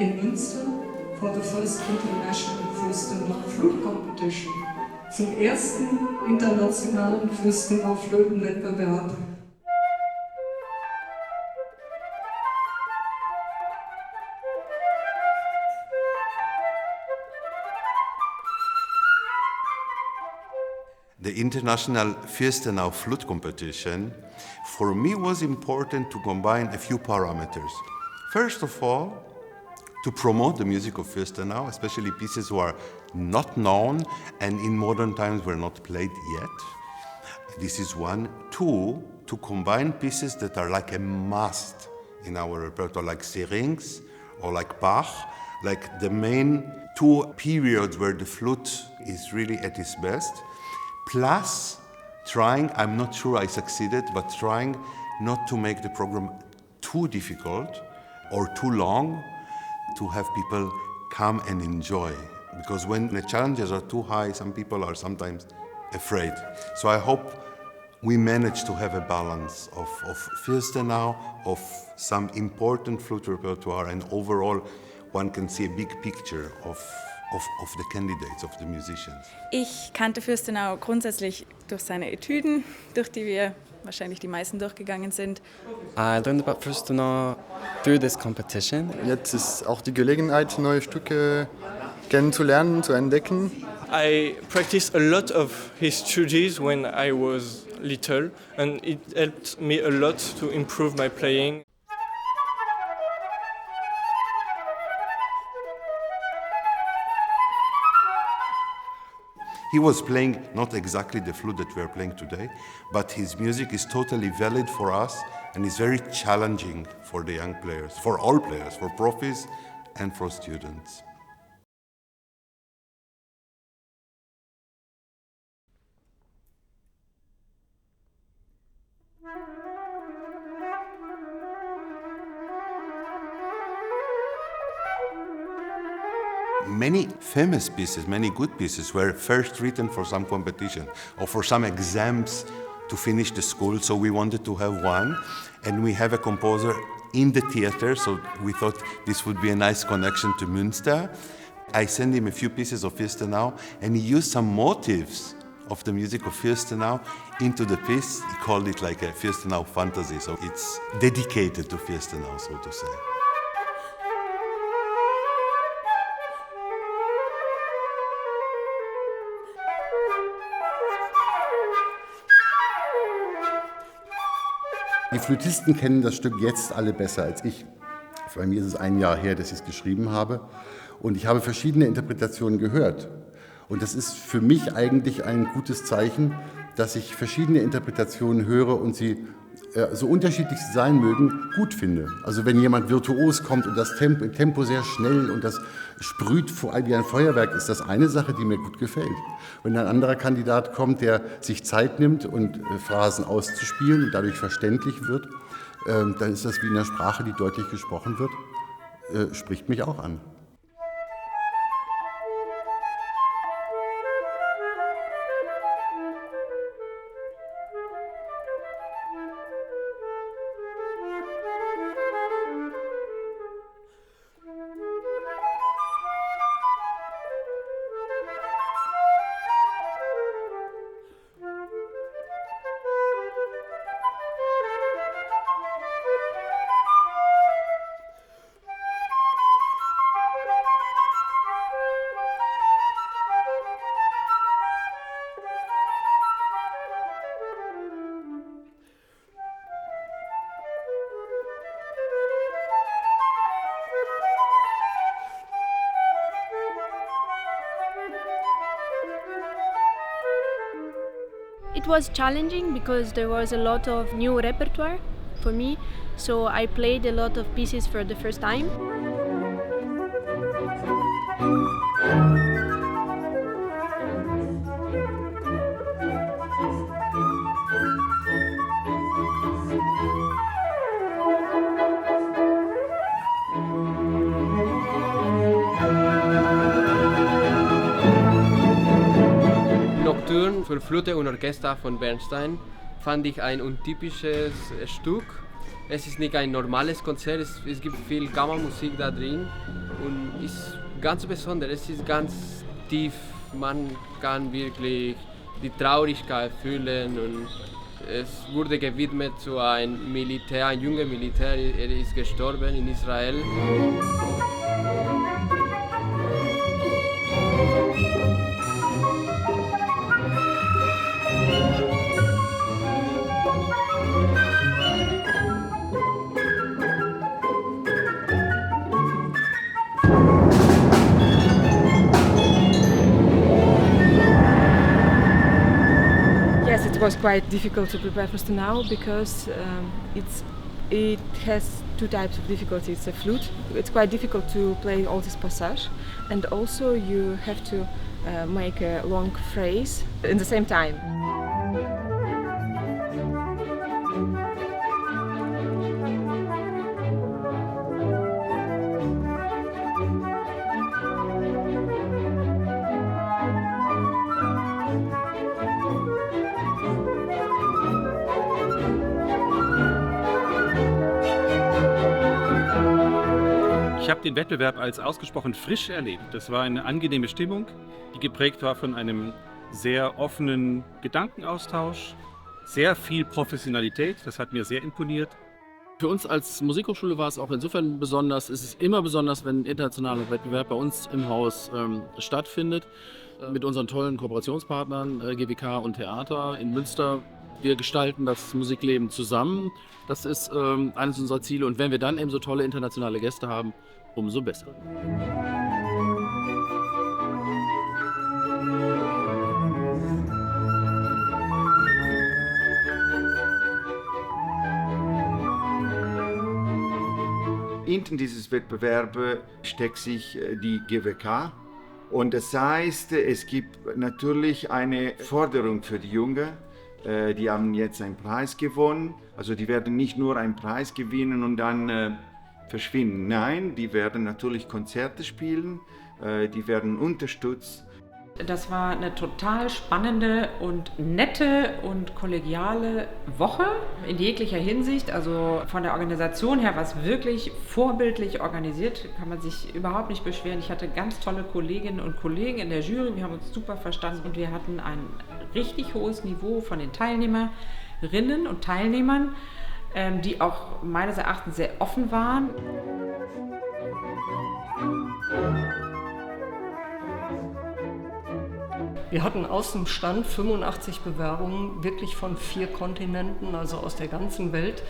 in Münster for the first international Fürstenau Flute Competition, zum ersten internationalen Fürstenau Flötenwettbewerb. The International Fürstenau Flute Competition, for me was important to combine a few parameters. First of all, to promote the music of Fürstenau, especially pieces who are not known and in modern times were not played yet. This is one. Two, to combine pieces that are like a must in our repertoire, like Syrinx or like Bach, like the main two periods where the flute is really at its best. Plus, trying, I'm not sure I succeeded, but trying not to make the program too difficult or too long to have people come and enjoy. Because when the challenges are too high, some people are sometimes afraid. So I hope we manage to have a balance of Fürstenau, of some important flute repertoire, and overall one can see a big picture of the candidates, of the musicians. Ich kannte Fürstenau grundsätzlich durch seine Etüden, durch die wir wahrscheinlich die meisten durchgegangen sind. I learned about Fürstenau through this competition. Jetzt ist auch die Gelegenheit, neue Stücke kennenzulernen, zu entdecken. I practiced a lot of his studies when I was little, and it helped me a lot to improve my playing. He was playing not exactly the flute that we are playing today, but his music is totally valid for us and is very challenging for the young players, for all players, for profis and for students. Many famous pieces, many good pieces were first written for some competition or for some exams to finish the school, so we wanted to have one. And we have a composer in the theater, so we thought this would be a nice connection to Münster. I sent him a few pieces of Fürstenau, and he used some motifs of the music of Fürstenau into the piece. He called it like a Fürstenau fantasy, so it's dedicated to Fürstenau, so to say. Die Flötisten kennen das Stück jetzt alle besser als ich. Bei mir ist es ein Jahr her, dass ich es geschrieben habe. Und ich habe verschiedene Interpretationen gehört. Und das ist für mich eigentlich ein gutes Zeichen, dass ich verschiedene Interpretationen höre und sie, so unterschiedlich sie sein mögen, gut finde. Also wenn jemand virtuos kommt und das Tempo sehr schnell und das sprüht vor allem wie ein Feuerwerk, ist das eine Sache, die mir gut gefällt. Wenn ein anderer Kandidat kommt, der sich Zeit nimmt und Phrasen auszuspielen und dadurch verständlich wird, dann ist das wie in einer Sprache, die deutlich gesprochen wird, spricht mich auch an. It was challenging because there was a lot of new repertoire for me, so I played a lot of pieces for the first time. Für Flöte und Orchester von Bernstein fand ich ein untypisches Stück, Es ist nicht ein normales Konzert, es gibt viel Kammermusik da drin und ist ganz besonders. Es ist ganz tief, man kann wirklich die Traurigkeit fühlen und es wurde gewidmet zu einem Militär, ein junger Militär, er ist gestorben in Israel. Yes, it was quite difficult to prepare Fürstenau because it has two types of difficulty. It's a flute. It's quite difficult to play all this passage, and also you have to make a long phrase in the same time. Ich habe den Wettbewerb als ausgesprochen frisch erlebt. Das war eine angenehme Stimmung, die geprägt war von einem sehr offenen Gedankenaustausch, sehr viel Professionalität, das hat mir sehr imponiert. Für uns als Musikhochschule war es auch insofern besonders, es ist immer besonders, wenn ein internationaler Wettbewerb bei uns im Haus stattfindet, mit unseren tollen Kooperationspartnern GWK und Theater in Münster. Wir gestalten das Musikleben zusammen, das ist eines unserer Ziele und wenn wir dann eben so tolle internationale Gäste haben, umso besser. Hinter dieses Wettbewerb steckt sich die GWK und das heißt, es gibt natürlich eine Forderung für die Jungen. Die haben jetzt einen Preis gewonnen, also die werden nicht nur einen Preis gewinnen und dann verschwinden. Nein, die werden natürlich Konzerte spielen, die werden unterstützt. Das war eine total spannende und nette und kollegiale Woche in jeglicher Hinsicht. Also von der Organisation her war es wirklich vorbildlich organisiert, kann man sich überhaupt nicht beschweren. Ich hatte ganz tolle Kolleginnen und Kollegen in der Jury, wir haben uns super verstanden und wir hatten ein richtig hohes Niveau von den Teilnehmerinnen und Teilnehmern, die auch meines Erachtens sehr offen waren. Wir hatten aus dem Stand 85 Bewerbungen, wirklich von 4 Kontinenten, also aus der ganzen Welt.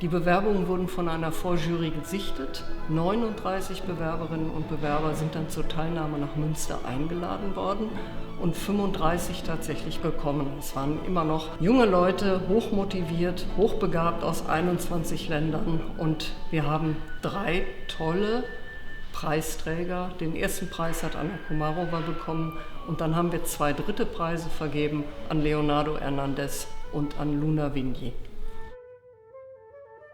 Die Bewerbungen wurden von einer Vorjury gesichtet. 39 Bewerberinnen und Bewerber sind dann zur Teilnahme nach Münster eingeladen worden und 35 tatsächlich gekommen. Es waren immer noch junge Leute, hochmotiviert, hochbegabt aus 21 Ländern und wir haben 3 tolle Preisträger. Den ersten Preis hat Anna Komarova bekommen und dann haben wir 2 dritte Preise vergeben an Leonardo Hernandez und an Luna Vigny.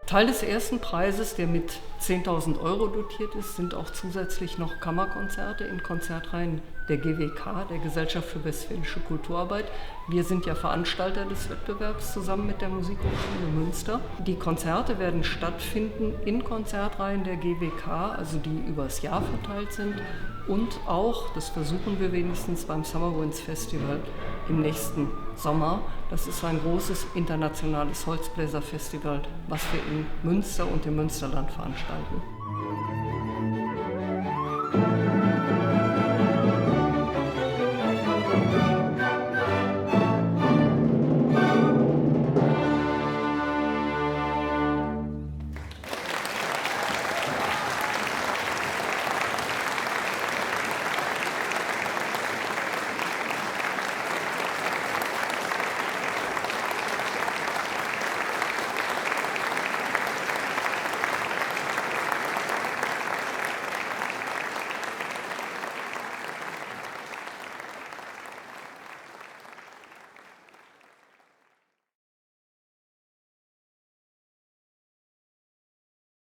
Teil des ersten Preises, der mit 10.000 € dotiert ist, sind auch zusätzlich noch Kammerkonzerte in Konzertreihen der GWK, der Gesellschaft für Westfälische Kulturarbeit. Wir sind ja Veranstalter des Wettbewerbs zusammen mit der Musikhochschule Münster. Die Konzerte werden stattfinden in Konzertreihen der GWK, also die übers Jahr verteilt sind und auch, das versuchen wir wenigstens, beim Summer Winds Festival im nächsten Sommer. Das ist ein großes internationales Holzbläserfestival, was wir in Münster und im Münsterland veranstalten.